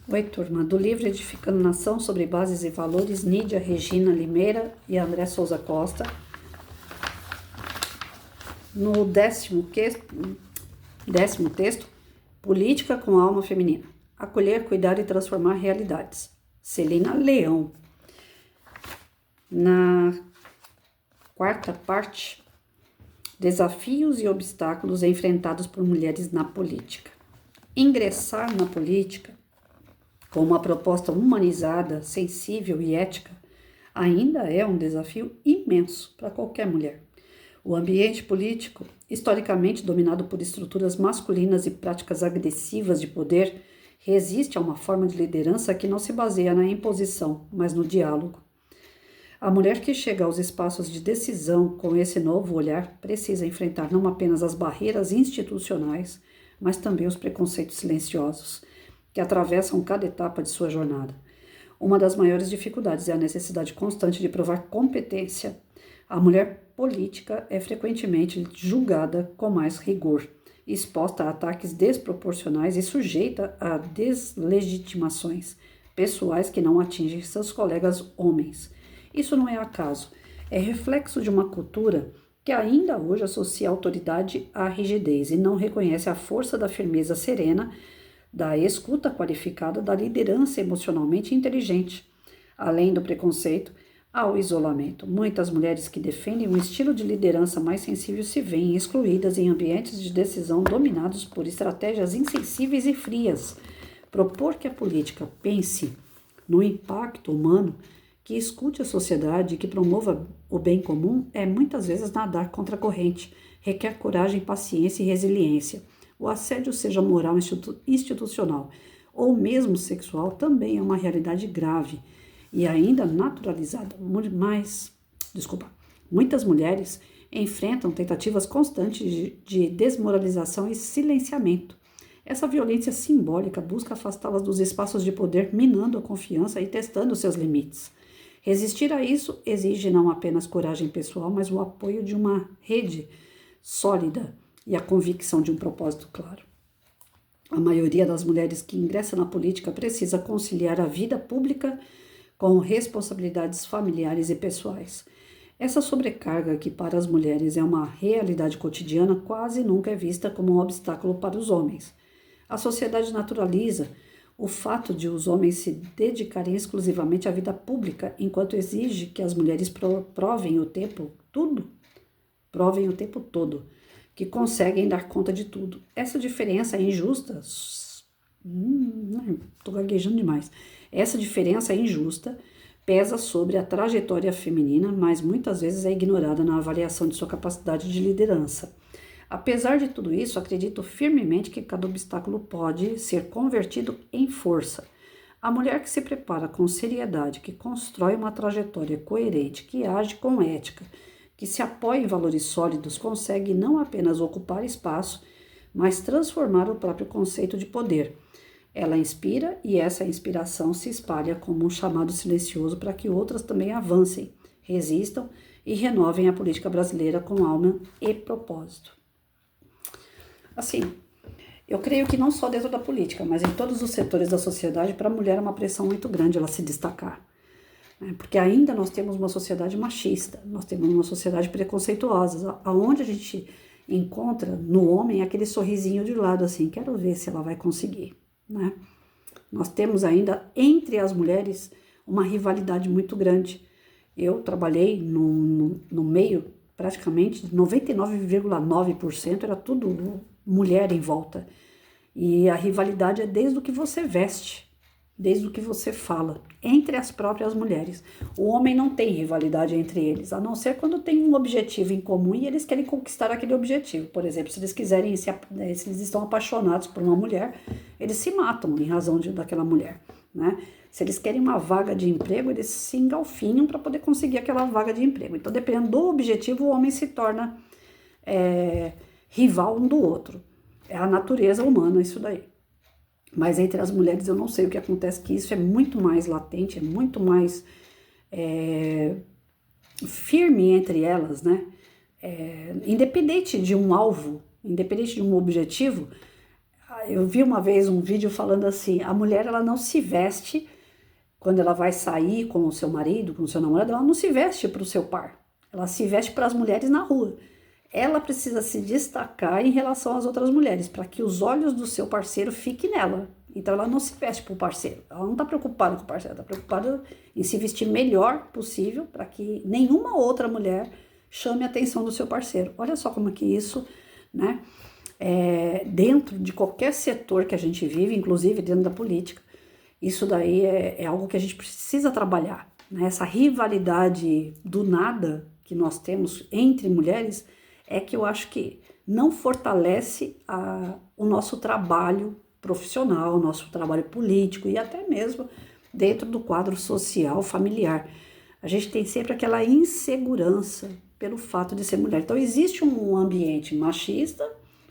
Oi, turma. Do livro Edificando Nação sobre Bases e Valores, Nídia Regina Limeira e André Souza Costa. No décimo texto, Política com Alma Feminina. Acolher, cuidar e transformar realidades. Celina Leão. Na quarta parte, desafios e obstáculos enfrentados por mulheres na política. Ingressar na política com uma proposta humanizada, sensível e ética, ainda é um desafio imenso para qualquer mulher. O ambiente político, historicamente dominado por estruturas masculinas e práticas agressivas de poder, resiste a uma forma de liderança que não se baseia na imposição, mas no diálogo. A mulher que chega aos espaços de decisão com esse novo olhar precisa enfrentar não apenas as barreiras institucionais, mas também os preconceitos silenciosos que atravessam cada etapa de sua jornada. Uma das maiores dificuldades é a necessidade constante de provar competência. A mulher política é frequentemente julgada com mais rigor, exposta a ataques desproporcionais e sujeita a deslegitimações pessoais que não atingem seus colegas homens. Isso não é acaso, é reflexo de uma cultura que ainda hoje associa a autoridade à rigidez e não reconhece a força da firmeza serena, da escuta qualificada, da liderança emocionalmente inteligente. Além do preconceito, há o isolamento. Muitas mulheres que defendem um estilo de liderança mais sensível se veem excluídas em ambientes de decisão dominados por estratégias insensíveis e frias. Propor que a política pense no impacto humano, que escute a sociedade e que promova o bem comum é muitas vezes nadar contra a corrente, requer coragem, paciência e resiliência. O assédio, seja moral, institucional ou mesmo sexual, também é uma realidade grave e ainda naturalizada. Muitas mulheres enfrentam tentativas constantes de desmoralização e silenciamento. Essa violência simbólica busca afastá-las dos espaços de poder, minando a confiança e testando seus limites. Resistir a isso exige não apenas coragem pessoal, mas o apoio de uma rede sólida e a convicção de um propósito claro. A maioria das mulheres que ingressam na política precisa conciliar a vida pública com responsabilidades familiares e pessoais. Essa sobrecarga, que para as mulheres é uma realidade cotidiana, quase nunca é vista como um obstáculo para os homens. A sociedade naturaliza o fato de os homens se dedicarem exclusivamente à vida pública, enquanto exige que as mulheres provem o tempo todo, que conseguem dar conta de tudo. Essa diferença é injusta. Estou gaguejando demais. Essa diferença é injusta, pesa sobre a trajetória feminina, mas muitas vezes é ignorada na avaliação de sua capacidade de liderança. Apesar de tudo isso, acredito firmemente que cada obstáculo pode ser convertido em força. A mulher que se prepara com seriedade, que constrói uma trajetória coerente, que age com ética, que se apoia em valores sólidos, consegue não apenas ocupar espaço, mas transformar o próprio conceito de poder. Ela inspira e essa inspiração se espalha como um chamado silencioso para que outras também avancem, resistam e renovem a política brasileira com alma e propósito. Assim, eu creio que não só dentro da política, mas em todos os setores da sociedade, para a mulher é uma pressão muito grande ela se destacar. Porque ainda nós temos uma sociedade machista, nós temos uma sociedade preconceituosa, aonde a gente encontra no homem aquele sorrisinho de lado assim, quero ver se ela vai conseguir, né? Nós temos ainda entre as mulheres uma rivalidade muito grande. Eu trabalhei no meio, praticamente 99,9% era tudo mulher em volta. E a rivalidade é desde o que você veste, desde o que você fala, entre as próprias mulheres. O homem não tem rivalidade entre eles, a não ser quando tem um objetivo em comum e eles querem conquistar aquele objetivo. Por exemplo, se eles estão apaixonados por uma mulher, eles se matam em razão daquela mulher, né? Se eles querem uma vaga de emprego, eles se engalfinham para poder conseguir aquela vaga de emprego. Então, dependendo do objetivo, o homem se torna rival um do outro. É a natureza humana isso daí. Mas entre as mulheres eu não sei o que acontece, que isso é muito mais latente, é muito mais firme entre elas, né? Independente de um alvo, independente de um objetivo, Eu vi uma vez um vídeo falando assim, a mulher ela não se veste quando ela vai sair com o seu marido, com o seu namorado, ela não se veste para o seu par, ela se veste para as mulheres na rua. Ela precisa se destacar em relação às outras mulheres, para que os olhos do seu parceiro fiquem nela. Então ela não se veste para o parceiro, ela não está preocupada com o parceiro, ela está preocupada em se vestir melhor possível para que nenhuma outra mulher chame a atenção do seu parceiro. Olha só como é que isso, né, dentro de qualquer setor que a gente vive, inclusive dentro da política, isso daí é algo que a gente precisa trabalhar, né? Essa rivalidade do nada que nós temos entre mulheres é que eu acho que não fortalece o nosso trabalho profissional, o nosso trabalho político e até mesmo dentro do quadro social, familiar. A gente tem sempre aquela insegurança pelo fato de ser mulher. Então existe um ambiente machista,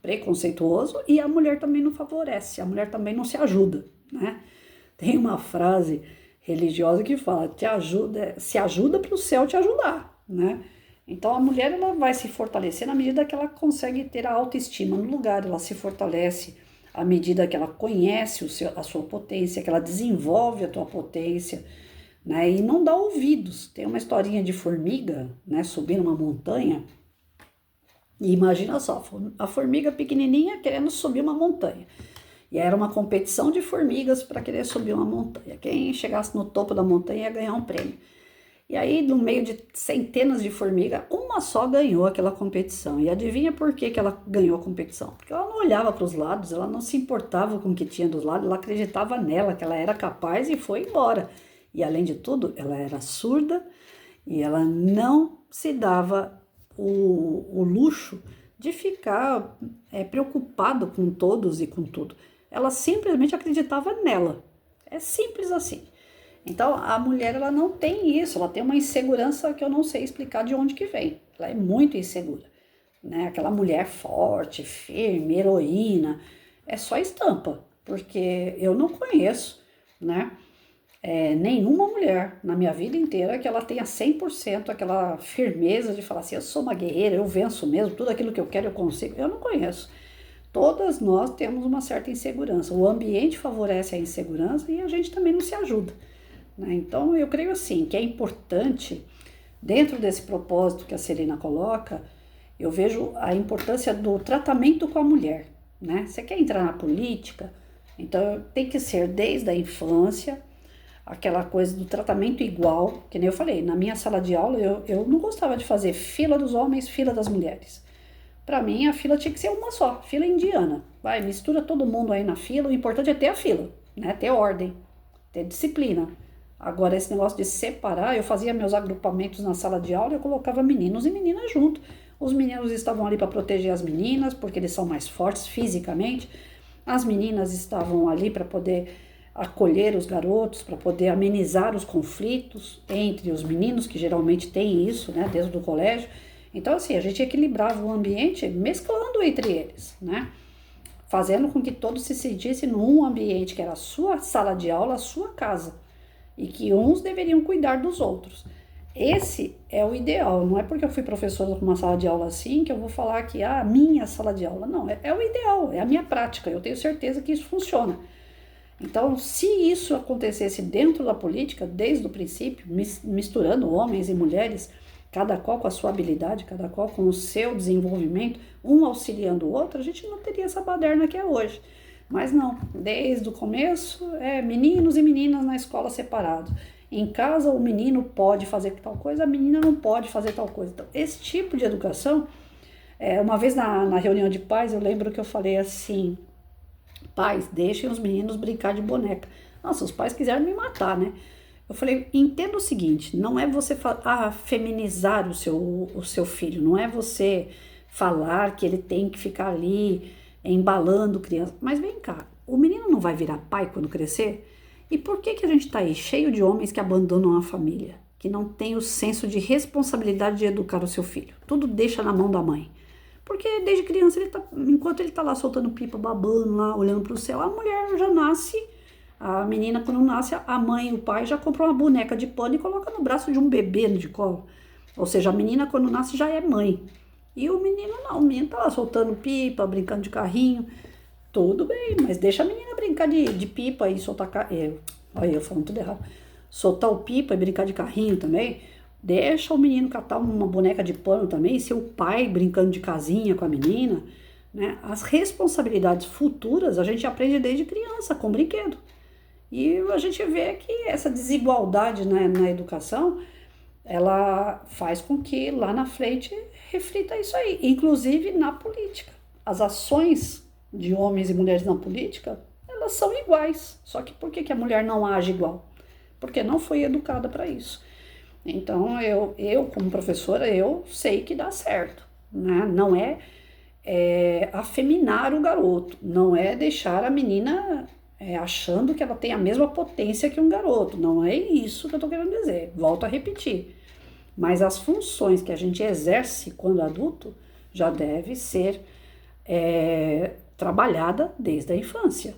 preconceituoso, e a mulher também não favorece, a mulher também não se ajuda, né? Tem uma frase religiosa que fala, se ajuda para o céu te ajudar, né? Então a mulher ela vai se fortalecer na medida que ela consegue ter a autoestima no lugar, ela se fortalece à medida que ela conhece a sua potência, que ela desenvolve a sua potência, né? E não dá ouvidos. Tem uma historinha de formiga, né, subindo uma montanha, e imagina só, a formiga pequenininha querendo subir uma montanha. E era uma competição de formigas para querer subir uma montanha. Quem chegasse no topo da montanha ia ganhar um prêmio. E aí, no meio de centenas de formigas, uma só ganhou aquela competição. E adivinha por que ela ganhou a competição? Porque ela não olhava para os lados, ela não se importava com o que tinha dos lados, ela acreditava nela, que ela era capaz e foi embora. E além de tudo, ela era surda e ela não se dava o luxo de ficar preocupado com todos e com tudo. Ela simplesmente acreditava nela. É simples assim. Então, a mulher, ela não tem isso, ela tem uma insegurança que eu não sei explicar de onde que vem. Ela é muito insegura, né? Aquela mulher forte, firme, heroína, é só estampa, porque eu não conheço, né, nenhuma mulher na minha vida inteira que ela tenha 100% aquela firmeza de falar assim, eu sou uma guerreira, eu venço mesmo, tudo aquilo que eu quero eu consigo. Eu não conheço. Todas nós temos uma certa insegurança, o ambiente favorece a insegurança e a gente também não se ajuda. Então, eu creio assim, que é importante, dentro desse propósito que a Serena coloca, eu vejo a importância do tratamento com a mulher, né? Você quer entrar na política? Então, tem que ser desde a infância, aquela coisa do tratamento igual, que nem eu falei, na minha sala de aula, eu não gostava de fazer fila dos homens, fila das mulheres. Para mim, a fila tinha que ser uma só, fila indiana. Vai, mistura todo mundo aí na fila, o importante é ter a fila, né? Ter ordem, ter disciplina. Agora, esse negócio de separar, eu fazia meus agrupamentos na sala de aula e eu colocava meninos e meninas junto. Os meninos estavam ali para proteger as meninas, porque eles são mais fortes fisicamente. As meninas estavam ali para poder acolher os garotos, para poder amenizar os conflitos entre os meninos, que geralmente tem isso, né, dentro do colégio. Então, assim, a gente equilibrava o ambiente mesclando entre eles, né? Fazendo com que todos se sentissem num ambiente que era a sua sala de aula, a sua casa. E que uns deveriam cuidar dos outros. Esse é o ideal, não é porque eu fui professora com uma sala de aula assim que eu vou falar que a minha sala de aula, não, é o ideal, é a minha prática, eu tenho certeza que isso funciona. Então, se isso acontecesse dentro da política, desde o princípio, misturando homens e mulheres, cada qual com a sua habilidade, cada qual com o seu desenvolvimento, um auxiliando o outro, a gente não teria essa baderna que é hoje. Mas não, desde o começo, meninos e meninas na escola separados. Em casa, o menino pode fazer tal coisa, a menina não pode fazer tal coisa. Então, esse tipo de educação, uma vez na reunião de pais, eu lembro que eu falei assim, pais, deixem os meninos brincar de boneca. Nossa, os pais quiseram me matar, né? Eu falei, entenda o seguinte, não é você feminizar o seu filho, não é você falar que ele tem que ficar ali embalando criança. Mas vem cá, o menino não vai virar pai quando crescer? E por que a gente está aí cheio de homens que abandonam a família? Que não tem o senso de responsabilidade de educar o seu filho? Tudo deixa na mão da mãe. Porque desde criança, enquanto ele está lá soltando pipa, babando lá, olhando para o céu, a mulher já nasce, a menina quando nasce, a mãe e o pai já compram uma boneca de pano e coloca no braço de um bebê de colo. Ou seja, a menina quando nasce já é mãe. E o menino não, o menino tá lá soltando pipa, brincando de carrinho. Tudo bem, mas deixa a menina brincar de pipa e soltar. Olha, eu falando tudo errado. Soltar o pipa e brincar de carrinho também. Deixa o menino catar uma boneca de pano também, ser o pai brincando de casinha com a menina, né? As responsabilidades futuras a gente aprende desde criança, com brinquedo. E a gente vê que essa desigualdade na educação, ela faz com que lá na frente reflita isso aí, inclusive na política. As ações de homens e mulheres na política, elas são iguais. Só que por que a mulher não age igual? Porque não foi educada para isso. Então, eu como professora, eu sei que dá certo, né? Não é, afeminar o garoto, não é deixar a menina achando que ela tem a mesma potência que um garoto. Não é isso que eu tô querendo dizer. Volto a repetir. Mas as funções que a gente exerce quando adulto já deve ser trabalhada desde a infância.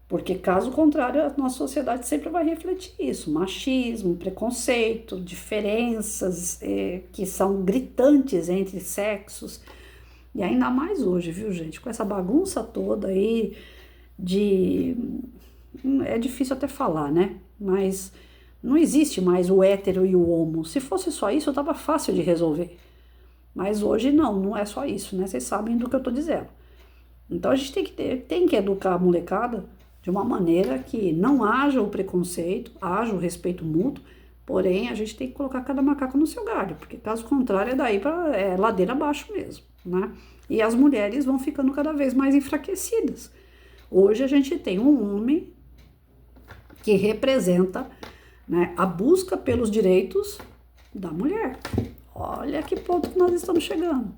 Porque, caso contrário, a nossa sociedade sempre vai refletir isso. Machismo, preconceito, diferenças que são gritantes entre sexos. E ainda mais hoje, viu, gente? Com essa bagunça toda aí de... É difícil até falar, né? Mas não existe mais o hétero e o homo. Se fosse só isso, tava fácil de resolver. Mas hoje não é só isso, né? Vocês sabem do que eu tô dizendo. Então a gente tem que educar a molecada de uma maneira que não haja o preconceito, haja o respeito mútuo, porém a gente tem que colocar cada macaco no seu galho, porque caso contrário é daí para ladeira abaixo mesmo, né? E as mulheres vão ficando cada vez mais enfraquecidas. Hoje a gente tem um homem que representa, né, a busca pelos direitos da mulher. Olha que ponto que nós estamos chegando.